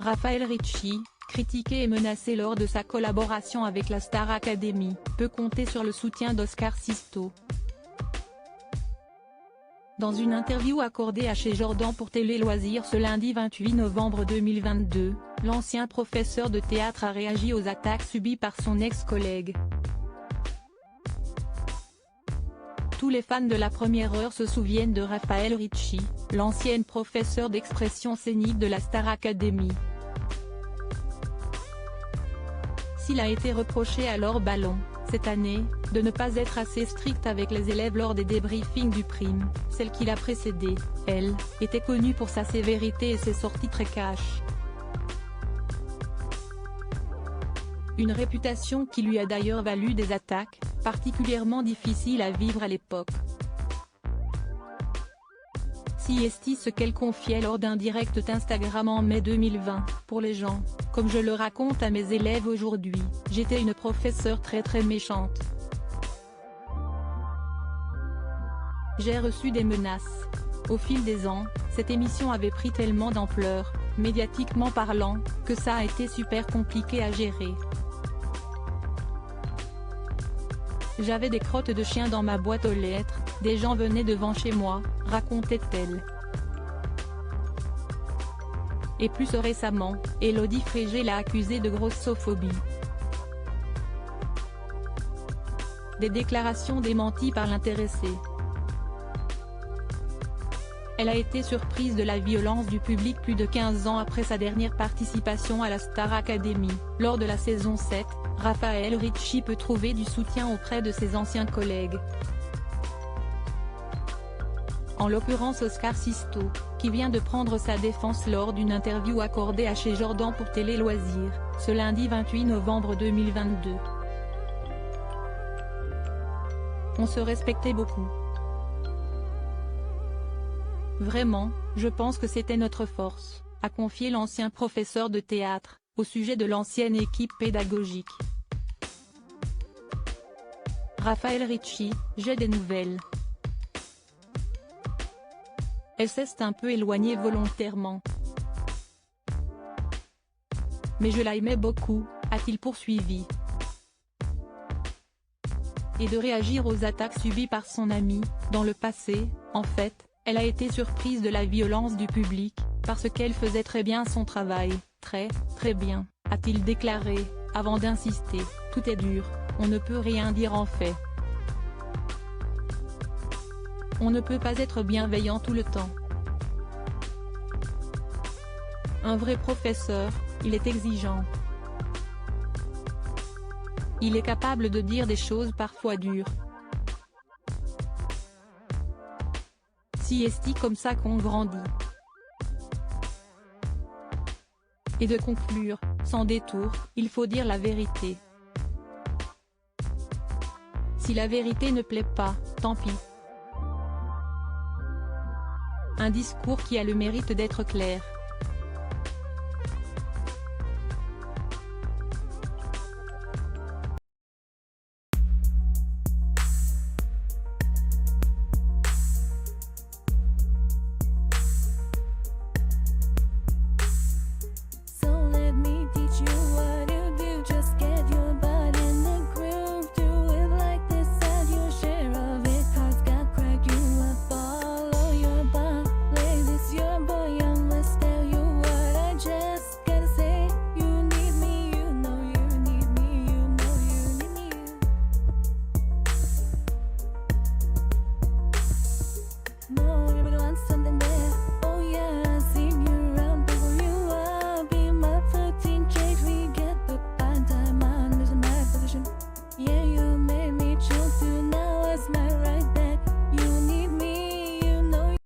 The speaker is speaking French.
Raphaël Ricci, critiqué et menacé lors de sa collaboration avec la Star Academy, peut compter sur le soutien d'Oscar Sisto. Dans une interview accordée à Chez Jordan pour Télé Loisirs ce lundi 28 novembre 2022, l'ancien professeur de théâtre a réagi aux attaques subies par son ex-collègue. Tous les fans de la première heure se souviennent de Raphaël Ricci, l'ancienne professeure d'expression scénique de la Star Academy. S'il a été reproché à Laure Ballon, cette année, de ne pas être assez strict avec les élèves lors des débriefings du prime, celle qui l'a précédée, elle, était connue pour sa sévérité et ses sorties très cash. Une réputation qui lui a d'ailleurs valu des attaques, particulièrement difficiles à vivre à l'époque. Si est ce qu'elle confiait lors d'un direct Instagram en mai 2020, pour les gens, comme je le raconte à mes élèves aujourd'hui, j'étais une professeure très méchante. J'ai reçu des menaces. Au fil des ans, cette émission avait pris tellement d'ampleur, médiatiquement parlant, que ça a été super compliqué à gérer. J'avais des crottes de chiens dans ma boîte aux lettres, des gens venaient devant chez moi, racontait-elle. Et plus récemment, Élodie Frégé l'a accusée de grossophobie. Des déclarations démenties par l'intéressée. Elle a été surprise de la violence du public plus de 15 ans après sa dernière participation à la Star Academy. Lors de la saison 7, Raphaël Ricci peut trouver du soutien auprès de ses anciens collègues. En l'occurrence Oscar Sisto, qui vient de prendre sa défense lors d'une interview accordée à Chez Jordan pour Télé Loisirs, ce lundi 28 novembre 2022. On se respectait beaucoup. Vraiment, je pense que c'était notre force, a confié l'ancien professeur de théâtre, au sujet de l'ancienne équipe pédagogique. Raphaël Ricci, j'ai des nouvelles. Elle s'est un peu éloignée volontairement. Mais je l'aimais beaucoup, a-t-il poursuivi. Et de réagir aux attaques subies par son amie, dans le passé, en fait, elle a été surprise de la violence du public, parce qu'elle faisait très bien son travail, très bien, a-t-il déclaré, avant d'insister, tout est dur, on ne peut rien dire en fait. On ne peut pas être bienveillant tout le temps. Un vrai professeur, il est exigeant. Il est capable de dire des choses parfois dures. Si est comme ça qu'on grandit. Et de conclure, sans détour, il faut dire la vérité. Si la vérité ne plaît pas, tant pis. Un discours qui a le mérite d'être clair.